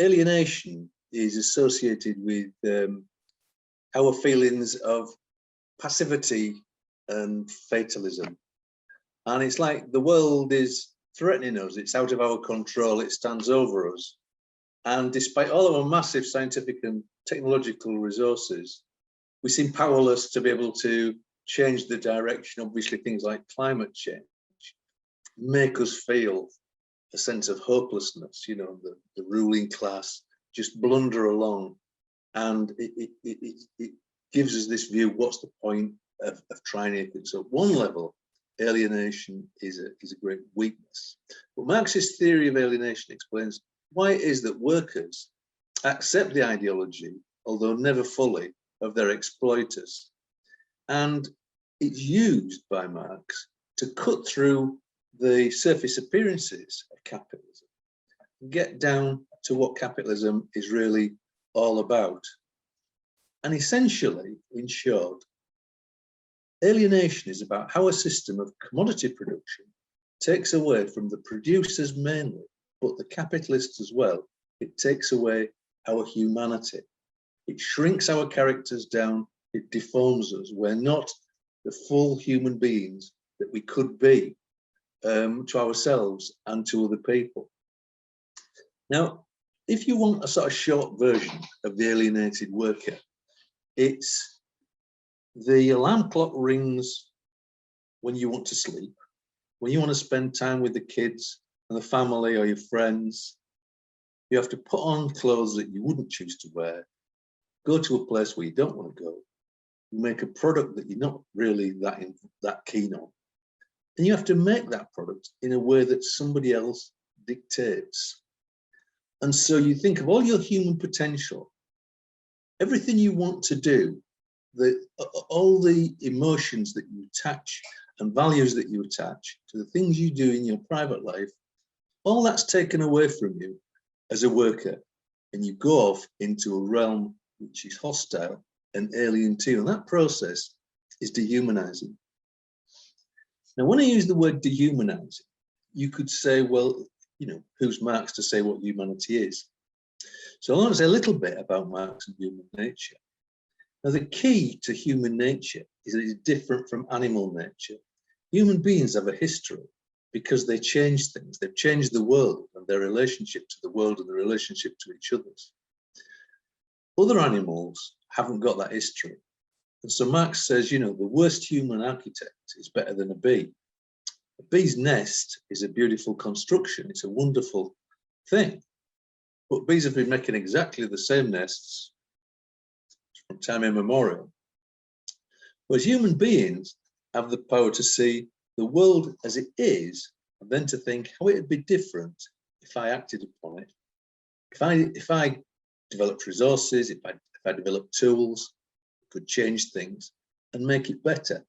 alienation is associated with our feelings of passivity and fatalism. And it's like the world is threatening us, it's out of our control, it stands over us. And despite all of our massive scientific and technological resources, we seem powerless to be able to change the direction. Obviously, things like climate change make us feel a sense of hopelessness. You know, the ruling class just blunder along, and it gives us this view: what's the point of trying anything? So, at one level, alienation is a great weakness. But Marxist theory of alienation explains why it is that workers accept the ideology, although never fully, of their exploiters. And it's used by Marx to cut through the surface appearances of capitalism, get down to what capitalism is really all about. And essentially, in short, alienation is about how a system of commodity production takes away from the producers mainly, but the capitalists as well. It takes away our humanity. It shrinks our characters down. It deforms us. We're not the full human beings that we could be to ourselves and to other people. Now, if you want a sort of short version of the alienated worker, it's the alarm clock rings when you want to sleep, when you want to spend time with the kids and the family or your friends. You have to put on clothes that you wouldn't choose to wear, go to a place where you don't want to go, you make a product that you're not really that keen on, and you have to make that product in a way that somebody else dictates. And so you think of all your human potential, everything you want to do, all the emotions that you attach and values that you attach to the things you do in your private life, all that's taken away from you as a worker, and you go off into a realm which is hostile and alien to you. And that process is dehumanizing. Now, when I use the word dehumanizing, you could say, well, you know, who's Marx to say what humanity is? So I want to say a little bit about Marx and human nature. Now, the key to human nature is that it's different from animal nature. Human beings have a history because they change things. They've changed the world and their relationship to the world and the relationship to each other. Other animals haven't got that history. And so Marx says, you know, the worst human architect is better than a bee. A bee's nest is a beautiful construction. It's a wonderful thing. But bees have been making exactly the same nests from time immemorial. Whereas human beings have the power to see the world as it is, and then to think how it would be different if I acted upon it. If I developed resources, if I developed tools, could change things and make it better.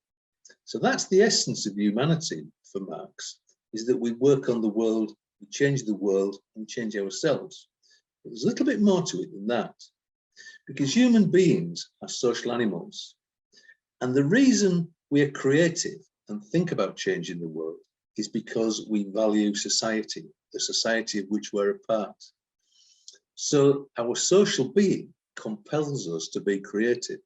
So that's the essence of humanity for Marx, is that we work on the world, we change the world, and change ourselves. But there's a little bit more to it than that, because human beings are social animals. And the reason we are creative and think about changing the world is because we value society, the society of which we're a part. So our social being compels us to be creative.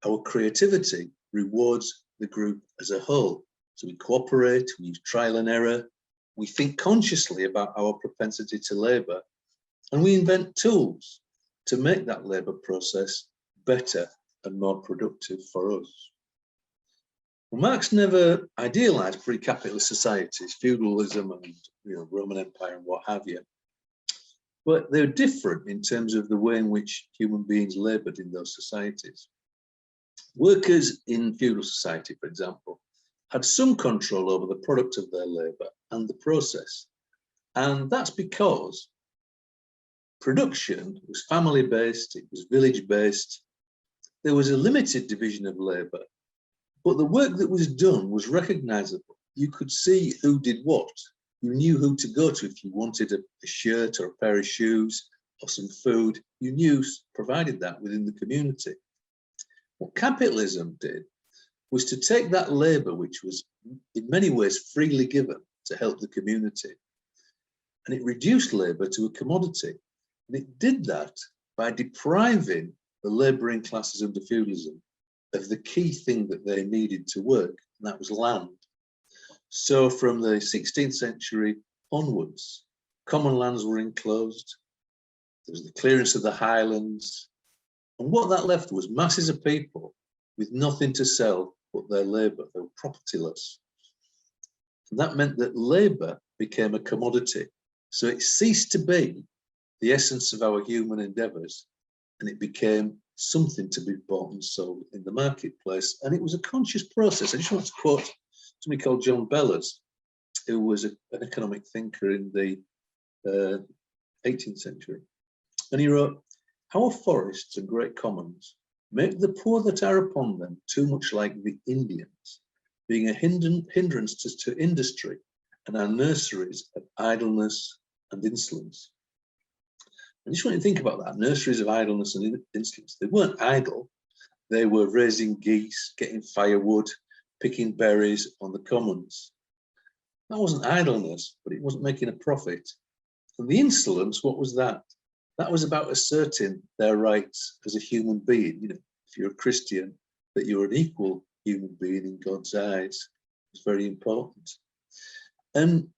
Our creativity rewards the group as a whole. So we cooperate, we use trial and error, we think consciously about our propensity to labour, and we invent tools to make that labour process better and more productive for us. Well, Marx never idealised pre-capitalist societies, feudalism and Roman Empire and what have you. But they're different in terms of the way in which human beings laboured in those societies. Workers in feudal society, for example, had some control over the product of their labour and the process. And that's because production was family-based, it was village-based. There was a limited division of labour, but the work that was done was recognisable. You could see who did what. You knew who to go to if you wanted a shirt or a pair of shoes or some food. You knew, provided that within the community. What capitalism did was to take that labour, which was in many ways freely given to help the community, and it reduced labour to a commodity. And it did that by depriving the labouring classes under feudalism of the key thing that they needed to work, and that was land. So from the 16th century onwards, common lands were enclosed. There was the clearance of the highlands. And what that left was masses of people with nothing to sell but their labour. They were propertyless. And that meant that labour became a commodity. So it ceased to be the essence of our human endeavours, and it became something to be bought and sold in the marketplace. And it was a conscious process. I just want to quote somebody called John Bellers, who was an economic thinker in the 18th century. And he wrote, "Our forests and great commons make the poor that are upon them too much like the Indians, being a hindrance to industry, and our nurseries of idleness and insolence." I just want you to think about that, nurseries of idleness and insolence. They weren't idle. They were raising geese, getting firewood, picking berries on the commons. That wasn't idleness, but it wasn't making a profit. And the insolence, what was that? That was about asserting their rights as a human being. You know, if you're a Christian, that you're an equal human being in God's eyes. It's very important. And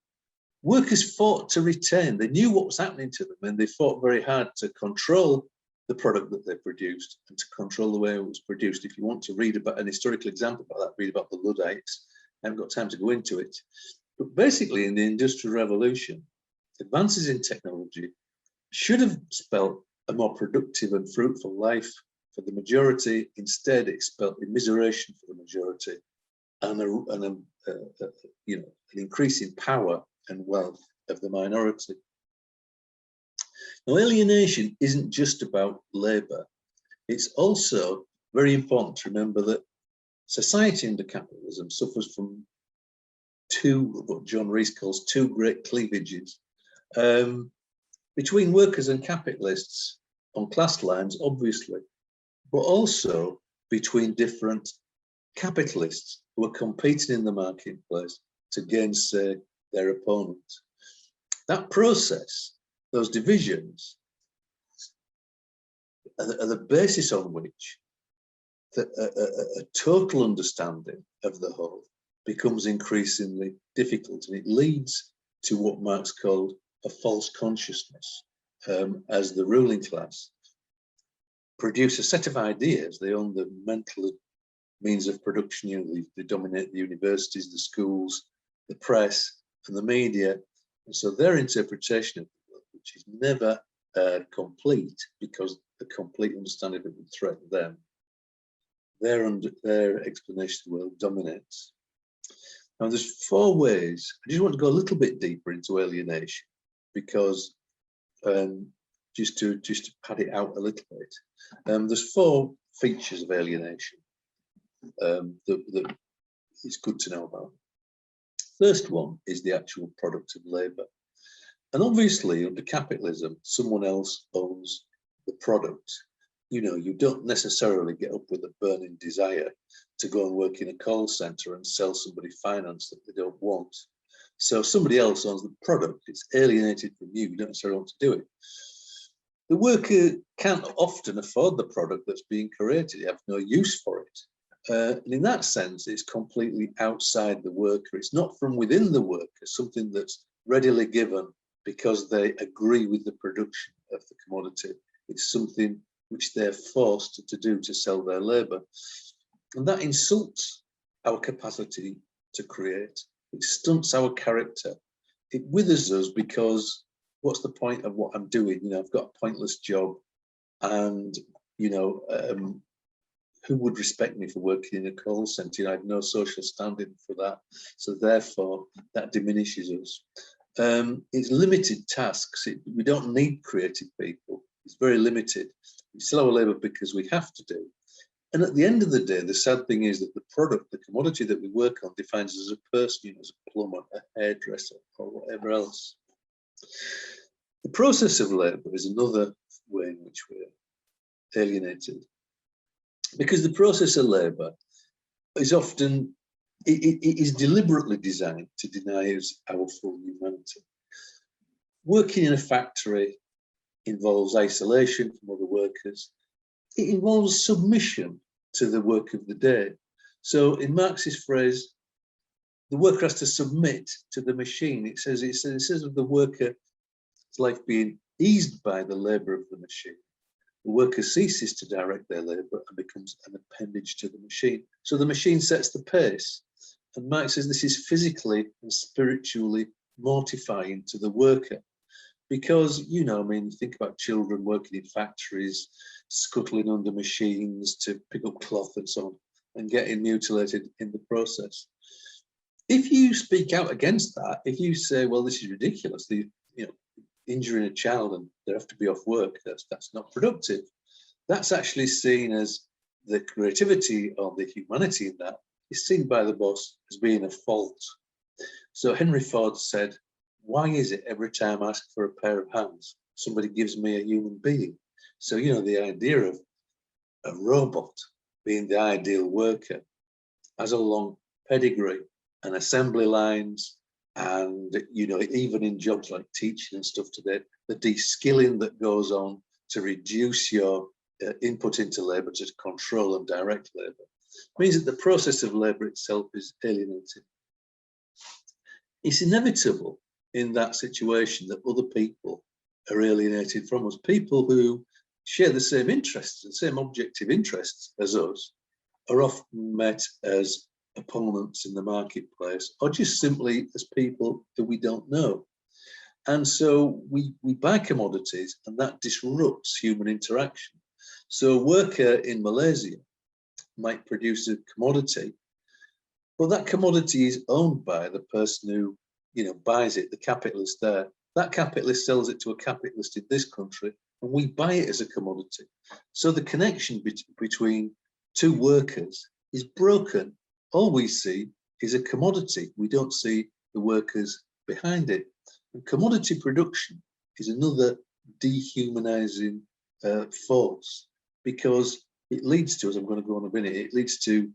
workers fought to retain. They knew what was happening to them, and they fought very hard to control the product that they produced and to control the way it was produced. If you want to read about an historical example about that, read about the Luddites. I haven't got time to go into it. But basically, in the Industrial Revolution, advances in technology should have spelt a more productive and fruitful life for the majority. Instead, it spelt immiseration for the majority and an increase in power and wealth of the minority. Now, alienation isn't just about labour. It's also very important to remember that society under capitalism suffers from what John Rees calls two great cleavages. Between workers and capitalists on class lines, obviously, but also between different capitalists who are competing in the marketplace to gainsay their opponents. That process, those divisions, are the basis on which a total understanding of the whole becomes increasingly difficult, and it leads to what Marx called a false consciousness, as the ruling class produce a set of ideas. They own the mental means of production. You know, they dominate the universities, the schools, the press, and the media, and so their interpretation of the world, which is never complete, because the complete understanding of it would threaten them, their explanation of the world dominates. Now, there's four ways. I just want to go a little bit deeper into alienation, because just to pad it out a little bit, there's four features of alienation that it's good to know about. First one is the actual product of labour. And obviously, under capitalism, someone else owns the product. You know, you don't necessarily get up with a burning desire to go and work in a call centre and sell somebody finance that they don't want. So somebody else owns the product. It's alienated from you. You don't necessarily want to do it. The worker can't often afford the product that's being created. You have no use for it. And in that sense, it's completely outside the worker. It's not from within the worker, something that's readily given because they agree with the production of the commodity. It's something which they're forced to do to sell their labour. And that insults our capacity to create. It stunts our character. It withers us, because what's the point of what I'm doing? You know, I've got a pointless job, and, you know, who would respect me for working in a call centre? You know, I have no social standing for that. So therefore, that diminishes us. It's limited tasks. We don't need creative people. It's very limited. We sell our labour because we have to do. And at the end of the day, the sad thing is that the product, the commodity that we work on, defines us as a person, you know, as a plumber, a hairdresser, or whatever else. The process of labour is another way in which we're alienated, because the process of labour is often, it is deliberately designed to deny us our full humanity. Working in a factory, involves isolation from other workers. It involves submission to the work of the day. So in Marx's phrase, the worker has to submit to the machine. It says of the worker, it's like being eased by the labor of the machine. The worker ceases to direct their labor and becomes an appendage to the machine. So the machine sets the pace. And Marx says this is physically and spiritually mortifying to the worker. Because, you know, I mean, think about children working in factories, scuttling under machines to pick up cloth and so on, and getting mutilated in the process. If you speak out against that, if you say, well, this is ridiculous, injuring a child and they have to be off work, that's not productive. That's actually seen as the creativity or the humanity in that is seen by the boss as being a fault. So Henry Ford said, why is it every time I ask for a pair of hands, somebody gives me a human being? So, you know, the idea of a robot being the ideal worker has a long pedigree and assembly lines, and, you know, even in jobs like teaching and stuff today, the de-skilling that goes on to reduce your input into labour, to control and direct labour, means that the process of labour itself is alienating. It's inevitable in that situation that other people are alienated from us. People who share the same interests and same objective interests as us are often met as opponents in the marketplace, or just simply as people that we don't know. And so we buy commodities, and that disrupts human interaction. So a worker in Malaysia might produce a commodity, but that commodity is owned by the person who, you know, buys it, the capitalist there. That capitalist sells it to a capitalist in this country, and we buy it as a commodity. So the connection between two workers is broken. All we see is a commodity. We don't see the workers behind it. And commodity production is another dehumanizing force, because it leads to, as I'm going to go on a minute, it leads to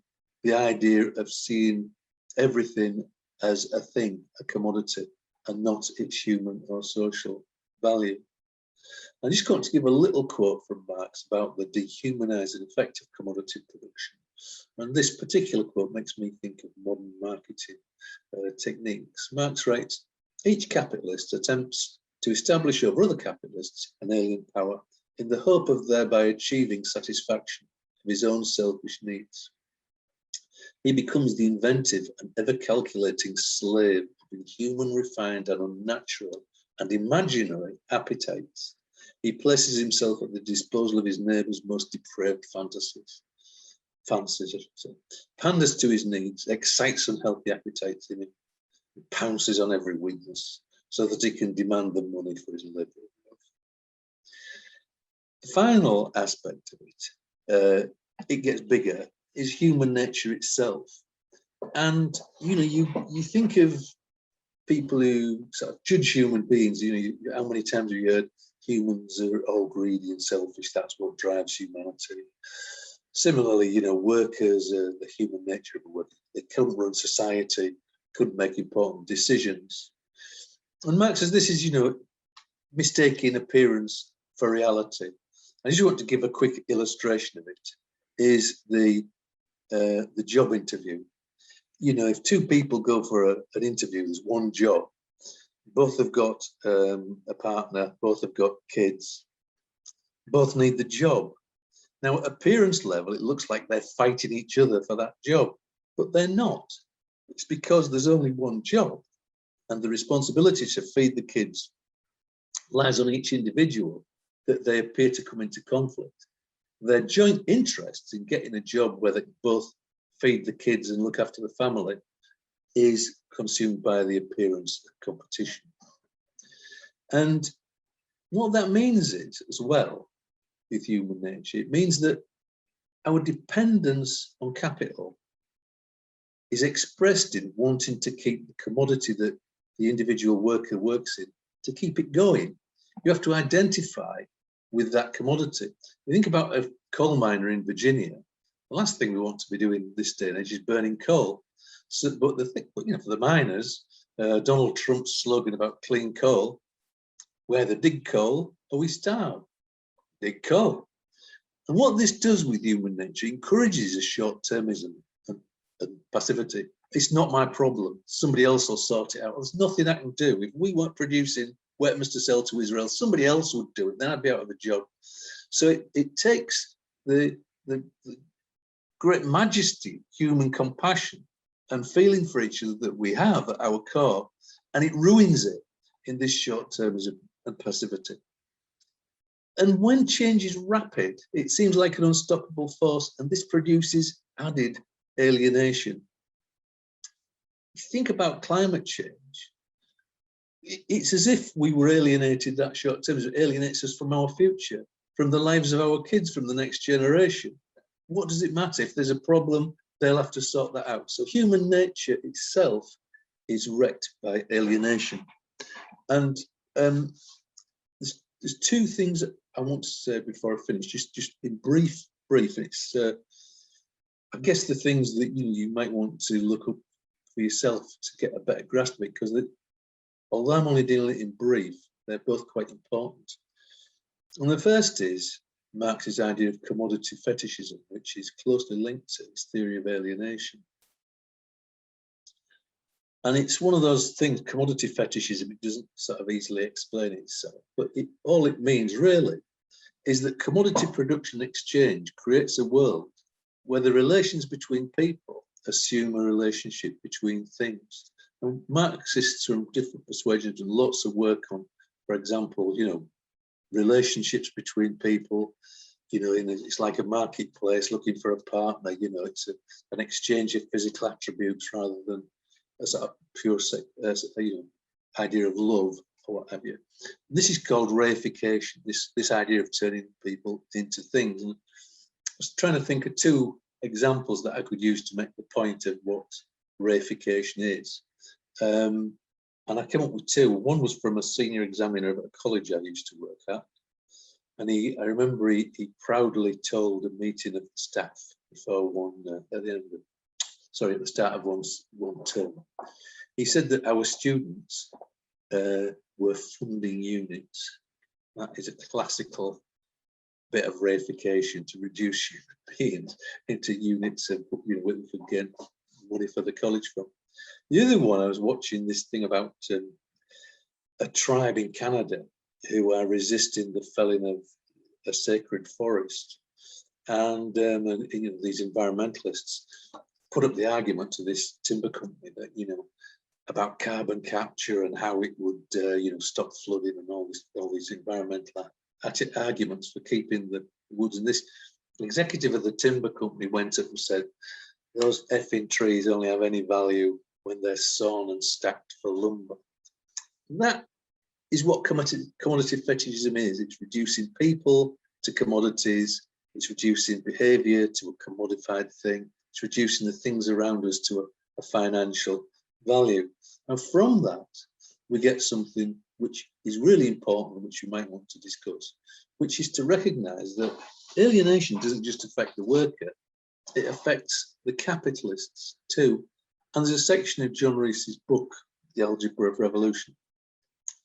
the idea of seeing everything as a thing, a commodity, and not its human or social value. I'm just going to give a little quote from Marx about the dehumanizing effect of commodity production. And this particular quote makes me think of modern marketing techniques. Marx writes, each capitalist attempts to establish over other capitalists an alien power in the hope of thereby achieving satisfaction of his own selfish needs. He becomes the inventive and ever-calculating slave of inhuman, refined and unnatural and imaginary appetites. He places himself at the disposal of his neighbour's most depraved fancies, I should say, panders to his needs, excites unhealthy appetites in him, and pounces on every weakness so that he can demand the money for his living. The final aspect of it, it gets bigger, is human nature itself. And, you know, you think of people who sort of judge human beings, you know, how many times have you heard humans are all greedy and selfish, that's what drives humanity. Similarly, you know, workers, the human nature of a worker, they couldn't run society, couldn't make important decisions. And Marx says this is, you know, mistaking appearance for reality. I just want to give a quick illustration of it, is the job interview. You know, if two people go for an interview, there's one job, both have got a partner, both have got kids, both need the job. Now, at appearance level, it looks like they're fighting each other for that job, but they're not. It's because there's only one job, and the responsibility to feed the kids lies on each individual, that they appear to come into conflict. Their joint interests in getting a job where they both feed the kids and look after the family is consumed by the appearance of competition. And what that means is, as well, with human nature, it means that our dependence on capital is expressed in wanting to keep the commodity that the individual worker works in, to keep it going. You have to identify with that commodity. You think about a coal miner in Virginia, the last thing we want to be doing this day and age is burning coal. So, but the thing, you know, for the miners, Donald Trump's slogan about clean coal, where they dig coal, or we starve. They go. And what this does with human nature encourages a short-termism and passivity. It's not my problem. Somebody else will sort it out. There's nothing I can do. If we weren't producing weapons to sell to Israel, somebody else would do it. Then I'd be out of a job. So it takes the great majesty, human compassion, and feeling for each other that we have at our core, and it ruins it in this short-termism and passivity. And when change is rapid, it seems like an unstoppable force, and this produces added alienation. If you think about climate change, it's as if we were alienated that short term. It alienates us from our future, from the lives of our kids, from the next generation. What does it matter? If there's a problem, they'll have to sort that out. So human nature itself is wrecked by alienation. And there's two things that I want to say before I finish, just in brief. It's I guess the things that you might want to look up for yourself to get a better grasp of it, because although I'm only dealing it in brief, they're both quite important. And the first is Marx's idea of commodity fetishism, which is closely linked to his theory of alienation. And it's one of those things, commodity fetishism, it doesn't sort of easily explain itself, but all it means really is that commodity production exchange creates a world where the relations between people assume a relationship between things. And Marxists from different persuasions and lots of work on, for example, relationships between people, it's like a marketplace looking for a partner, it's an exchange of physical attributes rather than a sort of pure idea of love or what have you. This is called reification, this idea of turning people into things. And I was trying to think of two examples that I could use to make the point of what reification is. And I came up with two. One was from a senior examiner at a college I used to work at. And I remember he proudly told a meeting of the staff before at the start of one term. He said that our students were funding units. That is a classical bit of reification, to reduce human beings into units of where we could get money for the college from. The other one, I was watching this thing about a tribe in Canada who are resisting the felling of a sacred forest, and these environmentalists put up the argument to this timber company that about carbon capture and how it would stop flooding and all these environmental arguments for keeping the woods. And this executive of the timber company went up and said, those effing trees only have any value when they're sawn and stacked for lumber. And that is what commodity fetishism is. It's reducing people to commodities. It's reducing behavior to a commodified thing. It's reducing the things around us to a financial value. And from that, we get something which is really important, which you might want to discuss, which is to recognize that alienation doesn't just affect the worker, it affects the capitalists too. And there's a section of John Rees's book, The Algebra of Revolution,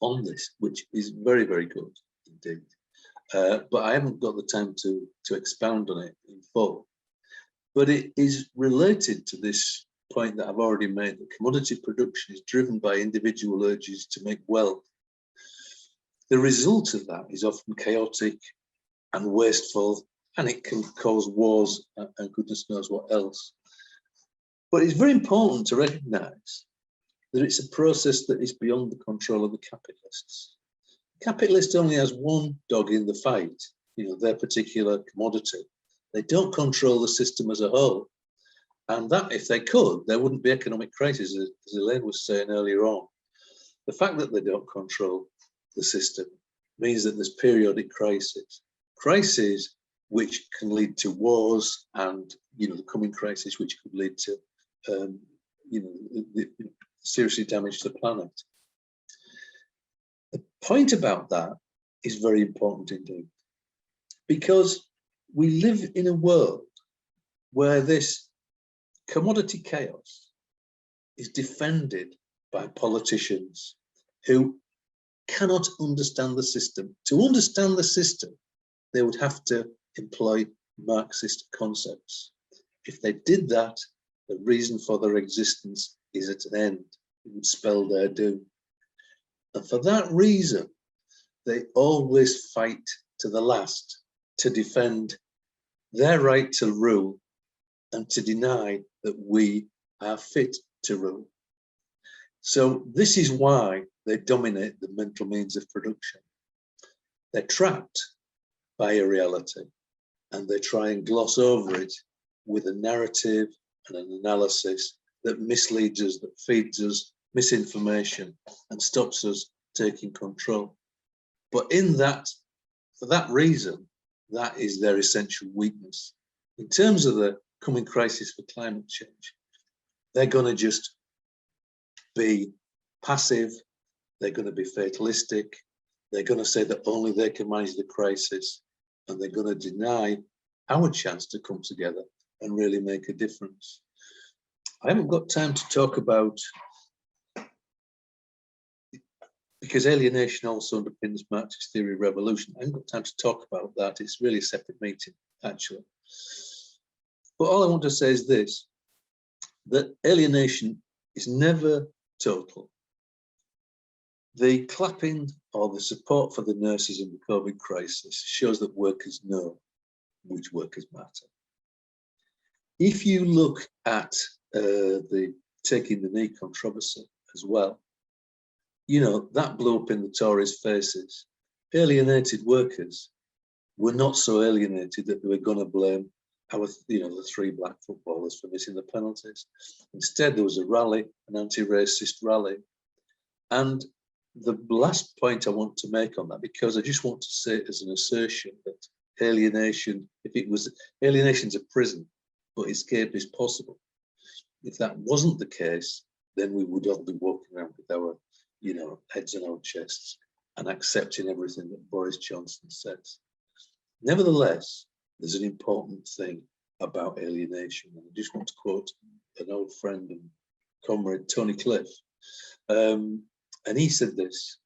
on this, which is very, very good indeed. But I haven't got the time to expound on it in full. But it is related to this point that I've already made, that commodity production is driven by individual urges to make wealth. The result of that is often chaotic and wasteful, and it can cause wars and goodness knows what else. But it's very important to recognize that it's a process that is beyond the control of the capitalists. The capitalist only has one dog in the fight, their particular commodity. They don't control the system as a whole. And that, if they could, there wouldn't be economic crisis, as Elaine was saying earlier on. The fact that they don't control the system means that there's periodic crises. Crises which can lead to wars, and the coming crisis which could lead to seriously damage the planet. The point about that is very important indeed, because we live in a world where this commodity chaos is defended by politicians who cannot understand the system. To understand the system, they would have to employ Marxist concepts. If they did that, the reason for their existence is at an end. It would spell their doom. And for that reason, they always fight to the last to defend their right to rule and to deny that we are fit to rule. So this is why they dominate the mental means of production. They're trapped by a reality and they try and gloss over it with a narrative and an analysis that misleads us, that feeds us misinformation and stops us taking control. But in that, for that reason, that is their essential weakness. In terms of the coming crisis for climate change, they're going to just be passive, they're going to be fatalistic, they're going to say that only they can manage the crisis, and they're going to deny our chance to come together and really make a difference. I haven't got time to talk about, because alienation also underpins Marxist theory of revolution. I haven't got time to talk about that. It's really a separate meeting, actually. But all I want to say is this, that alienation is never total. The clapping or the support for the nurses in the COVID crisis shows that workers know which workers matter. If you look at the taking the knee controversy as well, you know, that blew up in the Tories' faces. Alienated workers were not so alienated that they were going to blame our, you know, the 3 black footballers for missing the penalties. Instead, there was a rally, an anti-racist rally. And the last point I want to make on that, because I just want to say it as an assertion that alienation, if it was, alienation's a prison, but escape is possible. If that wasn't the case, then we would all be walking around with our, you know, heads on our chests and accepting everything that Boris Johnson says. Nevertheless, there's an important thing about alienation. And I just want to quote an old friend and comrade, Tony Cliff. And he said this,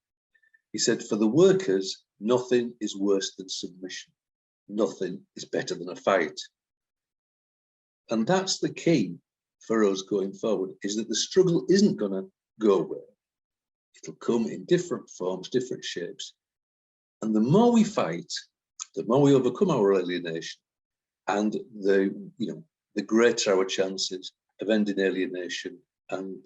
he said, for the workers, nothing is worse than submission. Nothing is better than a fight. And that's the key for us going forward, is that the struggle isn't going to go away. It'll come in different forms, different shapes. And the more we fight, the more we overcome our alienation, and the, you know, the greater our chances of ending alienation and,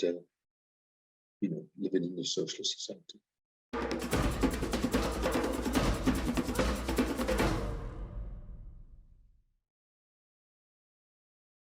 you know, living in a socialist society.